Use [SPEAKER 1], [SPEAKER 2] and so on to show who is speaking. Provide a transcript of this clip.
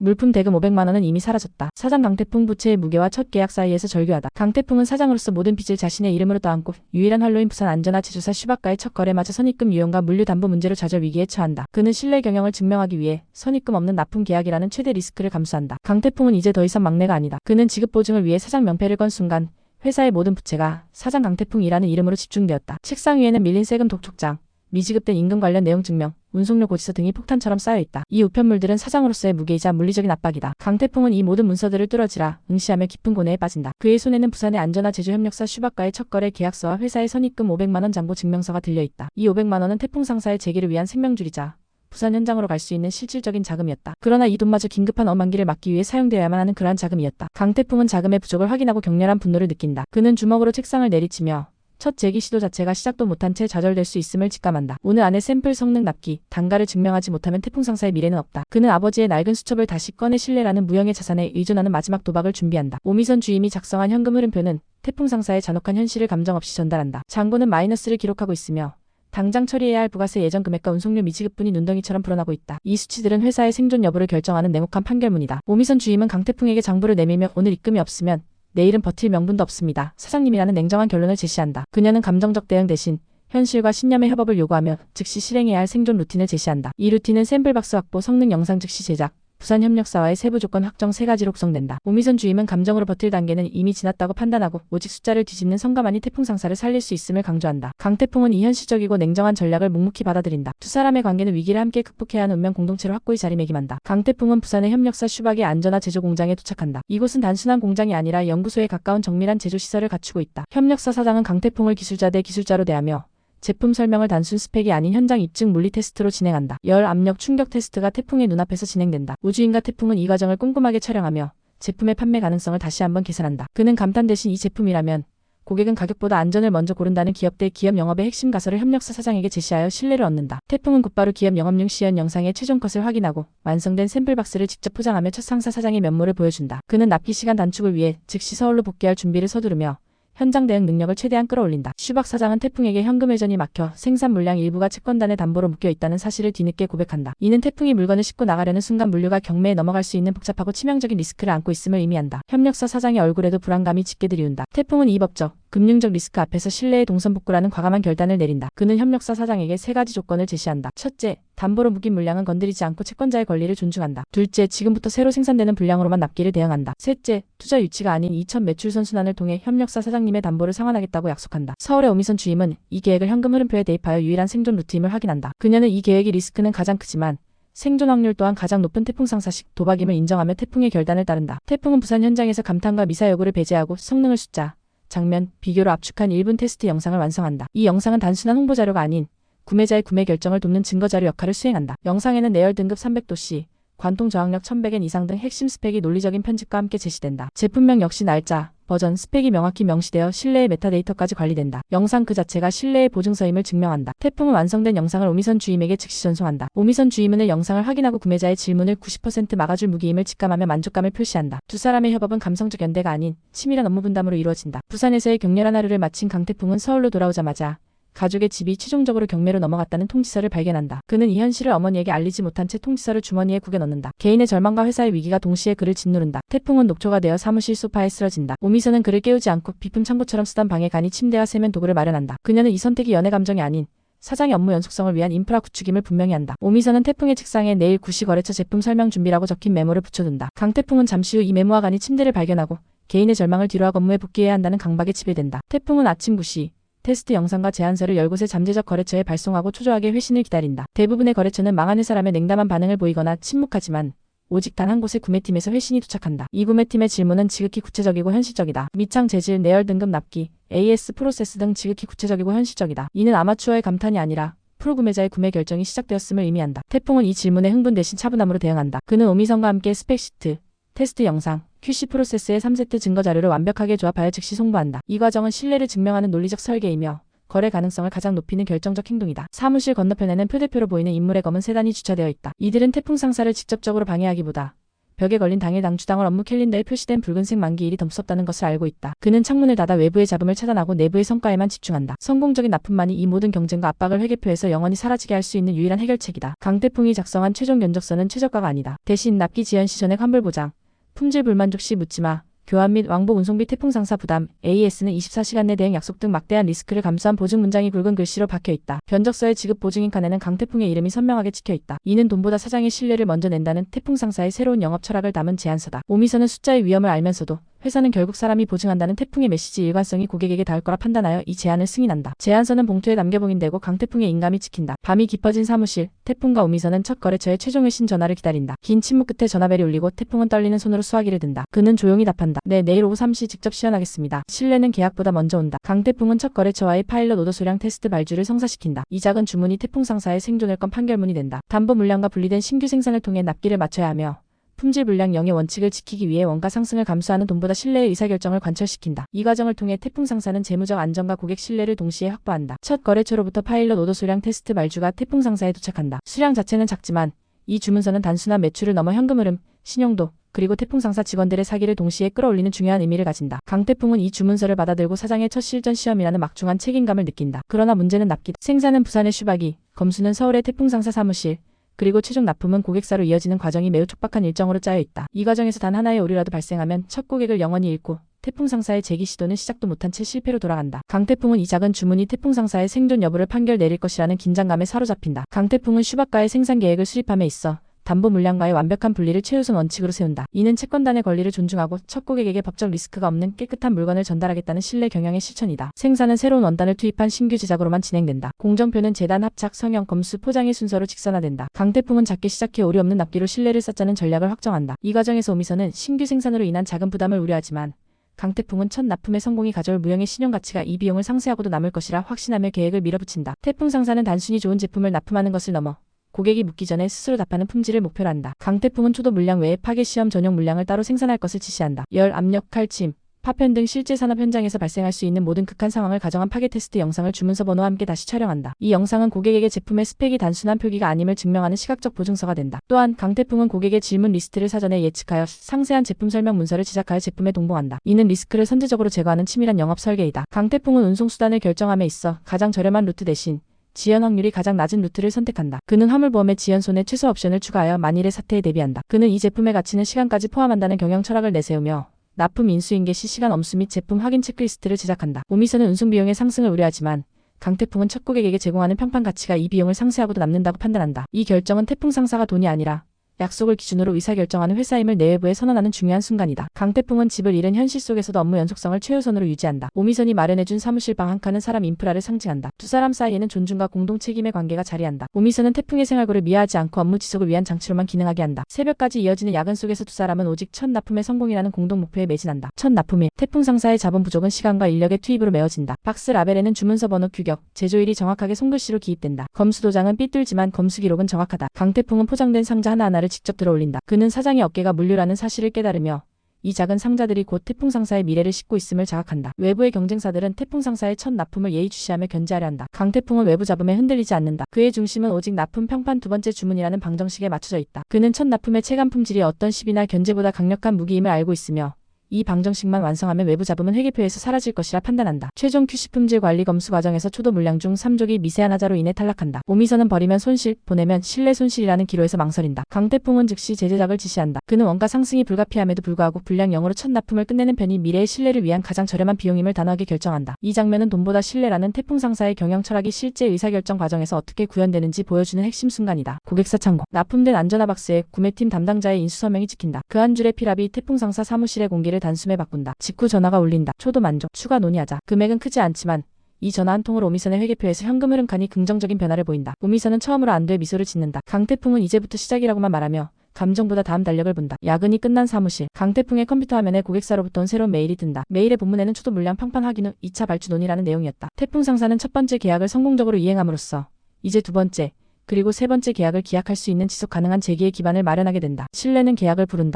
[SPEAKER 1] 물품 대금 500만 원은 이미 사라졌다. 사장 강태풍 부채의 무게와 첫 계약 사이에서 절교하다. 강태풍은 사장으로서 모든 빚을 자신의 이름으로 떠안고 유일한 활로인 부산 안전화 제조사 슈바과의 첫 거래마저 선입금 유용과 물류 담보 문제로 좌절 위기에 처한다. 그는 신뢰 경영을 증명하기 위해 선입금 없는 납품 계약이라는 최대 리스크를 감수한다. 강태풍은 이제 더 이상 막내가 아니다. 그는 지급 보증을 위해 사장 명패를 건 순간 회사의 모든 부채가 사장 강태풍이라는 이름으로 집중되었다. 책상 위에는 밀린 세금 독촉장, 미지급된 임금 관련 내용 증명, 운송료 고지서 등이 폭탄처럼 쌓여있다. 이 우편물들은 사장으로서의 무게이자 물리적인 압박이다. 강태풍은 이 모든 문서들을 뚫어지라 응시하며 깊은 고뇌에 빠진다. 그의 손에는 부산의 안전화 제조협력사 슈바과의 첫 거래 계약서와 회사의 선입금 500만 원 장부 증명서가 들려있다. 이 500만 원은 태풍 상사의 재기를 위한 생명줄이자 부산 현장으로 갈 수 있는 실질적인 자금이었다. 그러나 이 돈마저 긴급한 엄한기를 막기 위해 사용되어야만 하는 그러한 자금이었다. 강태풍은 자금의 부족을 확인하고 격렬한 분노를 느낀다. 그는 주먹으로 책상을 내리치며 첫 재기 시도 자체가 시작도 못한 채 좌절될 수 있음을 직감한다. 오늘 안에 샘플 성능 납기, 단가를 증명하지 못하면 태풍 상사의 미래는 없다. 그는 아버지의 낡은 수첩을 다시 꺼내 신뢰라는 무형의 자산에 의존하는 마지막 도박을 준비한다. 오미선 주임이 작성한 현금 흐름표는 태풍 상사의 잔혹한 현실을 감정 없이 전달한다. 잔고는 마이너스를 기록하고 있으며 당장 처리해야 할 부가세 예정 금액과 운송료 미지급분이 눈덩이처럼 불어나고 있다. 이 수치들은 회사의 생존 여부를 결정하는 냉혹한 판결문이다. 오미선 주임은 강태풍에게 장부를 내밀며 오늘 입금이 없으면 내일은 버틸 명분도 없습니다. 사장님이라는 냉정한 결론을 제시한다. 그녀는 감정적 대응 대신 현실과 신념의 협업을 요구하며 즉시 실행해야 할 생존 루틴을 제시한다. 이 루틴은 샘플박스 확보, 성능 영상 즉시 제작, 부산 협력사와의 세부 조건 확정 3가지로 구성된다. 오미선 주임은 감정으로 버틸 단계는 이미 지났다고 판단하고 오직 숫자를 뒤집는 성과만이 태풍 상사를 살릴 수 있음을 강조한다. 강태풍은 이 현실적이고 냉정한 전략을 묵묵히 받아들인다. 두 사람의 관계는 위기를 함께 극복해야 하는 운명 공동체로 확고히 자리매김한다. 강태풍은 부산의 협력사 슈박의 안전화 제조 공장에 도착한다. 이곳은 단순한 공장이 아니라 연구소에 가까운 정밀한 제조 시설을 갖추고 있다. 협력사 사장은 강태풍을 기술자 대 기술자로 대하며 제품 설명을 단순 스펙이 아닌 현장 입증 물리 테스트로 진행한다. 열, 압력, 충격 테스트가 태풍의 눈앞에서 진행된다. 우주인과 태풍은 이 과정을 꼼꼼하게 촬영하며 제품의 판매 가능성을 다시 한번 계산한다. 그는 감탄 대신 이 제품이라면 고객은 가격보다 안전을 먼저 고른다는 기업 대 기업 영업의 핵심 가설을 협력사 사장에게 제시하여 신뢰를 얻는다. 태풍은 곧바로 기업 영업용 시연 영상의 최종 컷을 확인하고 완성된 샘플 박스를 직접 포장하며 첫 상사 사장의 면모를 보여준다. 그는 납기 시간 단축을 위해 즉시 서울로 복귀할 준비를 서두르며 현장 대응 능력을 최대한 끌어올린다. 슈박 사장은 태풍에게 현금 회전이 막혀 생산 물량 일부가 채권단의 담보로 묶여 있다는 사실을 뒤늦게 고백한다. 이는 태풍이 물건을 싣고 나가려는 순간 물류가 경매에 넘어갈 수 있는 복잡하고 치명적인 리스크를 안고 있음을 의미한다. 협력사 사장의 얼굴에도 불안감이 짙게 드리운다. 태풍은 이 법적, 금융적 리스크 앞에서 신뢰의 동선복구라는 과감한 결단을 내린다. 그는 협력사 사장에게 3가지 조건을 제시한다. 첫째, 담보로 묶인 물량은 건드리지 않고 채권자의 권리를 존중한다. 둘째, 지금부터 새로 생산되는 분량으로만 납기를 대응한다. 셋째, 투자 유치가 아닌 2천 매출 선순환을 통해 협력사 사장님의 담보를 상환하겠다고 약속한다. 서울의 오미선 주임은 이 계획을 현금 흐름표에 대입하여 유일한 생존 루트임을 확인한다. 그녀는 이 계획의 리스크는 가장 크지만 생존 확률 또한 가장 높은 태풍 상사식 도박임을 인정하며 태풍의 결단을 따른다. 태풍은 부산 현장에서 감탄과 미사 여구를 배제하고 성능을 숫자, 장면, 비교로 압축한 1분 테스트 영상을 완성한다. 이 영상은 단순한 홍보 자료가 아닌 구매자의 구매 결정을 돕는 증거자료 역할을 수행한다. 영상에는 내열 등급 300도씨, 관통 저항력 1100N 이상 등 핵심 스펙이 논리적인 편집과 함께 제시된다. 제품명 역시 날짜, 버전, 스펙이 명확히 명시되어 신뢰의 메타데이터까지 관리된다. 영상 그 자체가 신뢰의 보증서임을 증명한다. 태풍은 완성된 영상을 오미선 주임에게 즉시 전송한다. 오미선 주임은 영상을 확인하고 구매자의 질문을 90% 막아줄 무기임을 직감하며 만족감을 표시한다. 두 사람의 협업은 감성적 연대가 아닌 치밀한 업무 분담으로 이루어진다. 부산에서의 격렬한 하루를 마친 강태풍은 서울로 돌아오자마자 가족의 집이 최종적으로 경매로 넘어갔다는 통지서를 발견한다. 그는 이 현실을 어머니에게 알리지 못한 채 통지서를 주머니에 구겨 넣는다. 개인의 절망과 회사의 위기가 동시에 그를 짓누른다. 태풍은 녹초가 되어 사무실 소파에 쓰러진다. 오미선은 그를 깨우지 않고 비품 창고처럼 쓰던 방에 가니 침대와 세면 도구를 마련한다. 그녀는 이 선택이 연애 감정이 아닌 사장의 업무 연속성을 위한 인프라 구축임을 분명히 한다. 오미선은 태풍의 책상에 내일 9시 거래처 제품 설명 준비라고 적힌 메모를 붙여둔다. 강태풍은 잠시 후 이 메모와 가니 침대를 발견하고 개인의 절망을 뒤로하고 업무에 복귀해야 한다는 강박에 지배된다. 태풍은 아침 9시 테스트 영상과 제안서를 10곳의 잠재적 거래처에 발송하고 초조하게 회신을 기다린다. 대부분의 거래처는 망한 회사라며 냉담한 반응을 보이거나 침묵하지만 오직 단 한 곳의 구매팀에서 회신이 도착한다. 이 구매팀의 질문은 지극히 구체적이고 현실적이다. 밑창 재질, 내열 등급 납기, AS 프로세스 등 지극히 구체적이고 현실적이다. 이는 아마추어의 감탄이 아니라 프로 구매자의 구매 결정이 시작되었음을 의미한다. 태풍은 이 질문에 흥분 대신 차분함으로 대응한다. 그는 오미선과 함께 스펙시트, 테스트 영상, QC 프로세스의 3세트 증거 자료를 완벽하게 조합하여 즉시 송부한다. 이 과정은 신뢰를 증명하는 논리적 설계이며 거래 가능성을 가장 높이는 결정적 행동이다. 사무실 건너편에는 표대표로 보이는 인물의 검은 세단이 주차되어 있다. 이들은 태풍 상사를 직접적으로 방해하기보다 벽에 걸린 당일 당주당월 업무 캘린더에 표시된 붉은색 만기 일이 더 무섭다는 것을 알고 있다. 그는 창문을 닫아 외부의 잡음을 차단하고 내부의 성과에만 집중한다. 성공적인 납품만이 이 모든 경쟁과 압박을 회계표에서 영원히 사라지게 할 수 있는 유일한 해결책이다. 강태풍이 작성한 최종 견적서는 최저가가 아니다. 대신 납기 지연 시 전액 환불 보장, 품질 불만족 시 묻지마, 교환 및 왕복 운송비 태풍 상사 부담, AS는 24시간 내 대행 약속 등 막대한 리스크를 감수한 보증 문장이 굵은 글씨로 박혀있다. 견적서의 지급 보증인 칸에는 강태풍의 이름이 선명하게 찍혀있다. 이는 돈보다 사장의 신뢰를 먼저 낸다는 태풍 상사의 새로운 영업 철학을 담은 제안서다. 오미선은 숫자의 위험을 알면서도 회사는 결국 사람이 보증한다는 태풍의 메시지 일관성이 고객에게 닿을 거라 판단하여 이 제안을 승인한다. 제안서는 봉투에 남겨 봉인되고 강태풍의 인감이 찍힌다. 밤이 깊어진 사무실, 태풍과 오미선은 첫 거래처의 최종 회신 전화를 기다린다. 긴 침묵 끝에 전화벨이 울리고 태풍은 떨리는 손으로 수화기를 든다. 그는 조용히 답한다. 네, 내일 오후 3시 직접 시연하겠습니다. 신뢰는 계약보다 먼저 온다. 강태풍은 첫 거래처와의 파일럿 오더 소량 테스트 발주를 성사시킨다. 이 작은 주문이 태풍 상사의 생존을 건 판결문이 된다. 담보 물량과 분리된 신규 생산을 통해 납기를 맞춰야 하며 품질 불량 0의 원칙을 지키기 위해 원가 상승을 감수하는 돈보다 신뢰의 의사결정을 관철시킨다. 이 과정을 통해 태풍 상사는 재무적 안정과 고객 신뢰를 동시에 확보한다. 첫 거래처로부터 파일럿 오더 수량 테스트 발주가 태풍 상사에 도착한다. 수량 자체는 작지만 이 주문서는 단순한 매출을 넘어 현금 흐름, 신용도, 그리고 태풍 상사 직원들의 사기를 동시에 끌어올리는 중요한 의미를 가진다. 강태풍은 이 주문서를 받아들고 사장의 첫 실전 시험이라는 막중한 책임감을 느낀다. 그러나 문제는 납기다. 생산은 부산의 슈바기, 검수는 서울의 태풍 상사 사무실, 그리고 최종 납품은 고객사로 이어지는 과정이 매우 촉박한 일정으로 짜여 있다. 이 과정에서 단 하나의 오류라도 발생하면 첫 고객을 영원히 잃고 태풍 상사의 재기 시도는 시작도 못한 채 실패로 돌아간다. 강태풍은 이 작은 주문이 태풍 상사의 생존 여부를 판결 내릴 것이라는 긴장감에 사로잡힌다. 강태풍은 슈바가의 생산 계획을 수립함에 있어 담보 물량과의 완벽한 분리를 최우선 원칙으로 세운다. 이는 채권단의 권리를 존중하고 첫 고객에게 법적 리스크가 없는 깨끗한 물건을 전달하겠다는 신뢰 경영의 실천이다. 생산은 새로운 원단을 투입한 신규 제작으로만 진행된다. 공정표는 재단 합착, 성형, 검수, 포장의 순서로 직선화된다. 강태풍은 작게 시작해 오류 없는 납기로 신뢰를 쌓자는 전략을 확정한다. 이 과정에서 오미선은 신규 생산으로 인한 작은 부담을 우려하지만 강태풍은 첫 납품의 성공이 가져올 무형의 신용가치가 이 비용을 상쇄하고도 남을 것이라 확신하며 계획을 밀어붙인다. 태풍 상사는 단순히 좋은 제품을 납품하는 것을 넘어 고객이 묻기 전에 스스로 답하는 품질을 목표로 한다. 강태풍은 초도 물량 외에 파괴 시험 전용 물량을 따로 생산할 것을 지시한다. 열, 압력, 칼침, 파편 등 실제 산업 현장에서 발생할 수 있는 모든 극한 상황을 가정한 파괴 테스트 영상을 주문서 번호와 함께 다시 촬영한다. 이 영상은 고객에게 제품의 스펙이 단순한 표기가 아님을 증명하는 시각적 보증서가 된다. 또한 강태풍은 고객의 질문 리스트를 사전에 예측하여 상세한 제품 설명 문서를 제작하여 제품에 동봉한다. 이는 리스크를 선제적으로 제거하는 치밀한 영업 설계이다. 강태풍은 운송수단을 결정함에 있어 가장 저렴한 루트 대신 지연 확률이 가장 낮은 루트를 선택한다. 그는 화물보험의 지연손에 최소 옵션을 추가하여 만일의 사태에 대비한다. 그는 이 제품의 가치는 시간까지 포함한다는 경영 철학을 내세우며 납품 인수인계 시 시간 엄수 및 제품 확인 체크리스트를 제작한다. 오미선은 운송비용의 상승을 우려하지만 강태풍은 첫 고객에게 제공하는 평판 가치가 이 비용을 상쇄하고도 남는다고 판단한다. 이 결정은 태풍 상사가 돈이 아니라 약속을 기준으로 의사결정하는 회사임을 내외부에 선언하는 중요한 순간이다. 강태풍은 집을 잃은 현실 속에서도 업무 연속성을 최우선으로 유지한다. 오미선이 마련해준 사무실 방 한 칸은 사람 인프라를 상징한다. 두 사람 사이에는 존중과 공동 책임의 관계가 자리한다. 오미선은 태풍의 생활고를 미화하지 않고 업무 지속을 위한 장치로만 기능하게 한다. 새벽까지 이어지는 야근 속에서 두 사람은 오직 첫 납품의 성공이라는 공동 목표에 매진한다. 첫 납품일, 태풍 상사의 자본 부족은 시간과 인력의 투입으로 메워진다. 박스 라벨에는 주문서 번호, 규격, 제조일이 정확하게 손글씨로 기입된다. 검수 도장은 삐뚤지만 검수 기록은 정확하다. 강태풍은 포장된 상자 하나하나를 직접 들어올린다. 그는 사장의 어깨가 물류라는 사실을 깨달으며 이 작은 상자들이 곧 태풍 상사의 미래를 싣고 있음을 자각한다. 외부의 경쟁사들은 태풍 상사의 첫 납품을 예의주시하며 견제하려 한다. 강태풍은 외부 잡음에 흔들리지 않는다. 그의 중심은 오직 납품 평판 두 번째 주문이라는 방정식에 맞춰져 있다. 그는 첫 납품의 체감 품질이 어떤 시비나 견제보다 강력한 무기임을 알고 있으며 이 방정식만 완성하면 외부 잡음은 회계표에서 사라질 것이라 판단한다. 최종 QC 품질 관리 검수 과정에서 초도 물량 중 3족이 미세한 하자로 인해 탈락한다. 오미선은 버리면 손실, 보내면 신뢰 손실이라는 기로에서 망설인다. 강태풍은 즉시 재제작을 지시한다. 그는 원가 상승이 불가피함에도 불구하고 불량 0으로 첫 납품을 끝내는 편이 미래의 신뢰를 위한 가장 저렴한 비용임을 단호하게 결정한다. 이 장면은 돈보다 신뢰라는 태풍 상사의 경영 철학이 실제 의사결정 과정에서 어떻게 구현되는지 보여주는 핵심 순간이다. 고객사 창고. 납품된 안전화 박스에 구매팀 담당자의 인수 서명이 찍힌다. 그 한 줄의 피랍이 태풍 상사 사무실의 공기를 단숨에 바꾼다. 직후 전화가 울린다. 초도 만족. 추가 논의하자. 금액은 크지 않지만 이 전화 한 통으로 오미선의 회계표에서 현금 흐름 칸이 긍정적인 변화를 보인다. 오미선은 처음으로 안도의 미소를 짓는다. 강태풍은 이제부터 시작이라고만 말하며 감정보다 다음 달력을 본다. 야근이 끝난 사무실. 강태풍의 컴퓨터 화면에 고객사로부터 온 새로운 메일이 뜬다. 메일의 본문에는 초도 물량 평판 확인 후 2차 발주 논의라는 내용이었다. 태풍 상사는 첫 번째 계약을 성공적으로 이행함으로써 이제 두 번째, 그리고 세 번째 계약을 기약할 수 있는 지속 가능한 재기의 기반을 마련하게 된다. 신뢰는 계약을 부른다.